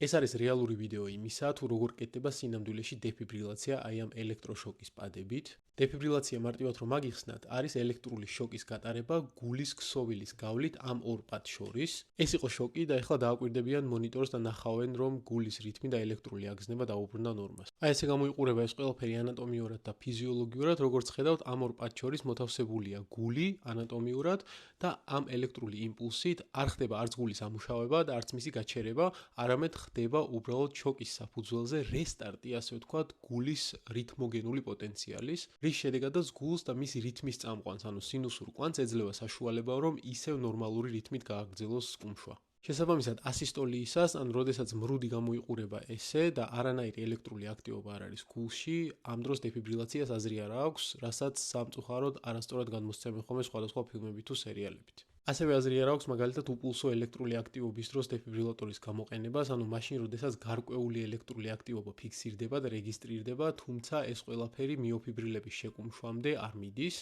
ეს არის რეალური ვიდეო იმისა, თუ როგორ კეთდება სინამდვილეში დეფიბრილაცია აი ამ ელექტროშოკის პადებით. დეფიბრილაცია მარტივად რომ აგიხსნათ, არის ელექტრული შოკის გატარება გულის ქსოვილის გავლით ამ ორ პადს შორის. ეს იყო შოკი და ეხლა დააკვირდებიან მონიტორს და ნახავენ, რომ გულის რითმი და ელექტრული აგზნება დაუბრუნდა ნორმას. აი ესე გამოიყურება ეს ყველაფერი ანატომიურად და ფიზიოლოგიურად, როგორც ხედავთ, ამ ორ პადს შორის მოთავსებულია გული ანატომიურად და ამ ელექტრული იმპულსით არ ხდება არც გულის ამუშავება და არც მისი გაჩერება, არამედ ხდება უბრალოდ შოკის საფუძველზე რესტარტი, ასე ვთქვათ, გულის რითმოგენული პოტენციალის, რის შედეგადაც გულს და მისი რითმის წამყვანს, ანუ სინუსურ კვანძს ეძლევა საშუალება, რომ ისევ ნორმალური რითმით გააგრძელოს სკუმშვა. შესაბამისად, ასისტოლიისას, ან როდესაც მრუდი გამოიყურება ესე და არანაირი ელექტრული აქტივობა არ არის გულში, ამ დროს დეფიბრილაციას აზრი არ აქვს, რასაც სამწუხაროდ არასწორად გადმოსცემენ ხოლმე სხვადასხვა ფილმებით თუ სერიალებით. ასევე აზრი არ აქვს მაგალითად უპულსო ელექტრული აქტივობის დროს დეფიბრილატორის გამოყენებას, ანუ მაშინ, როდესაც გარკვეული ელექტრული აქტივობა ფიქსირდება და რეგისტრირდება, თუმცა ეს ყველაფერი მიოფიბრილების შეკუმშვამდე არ მიდის.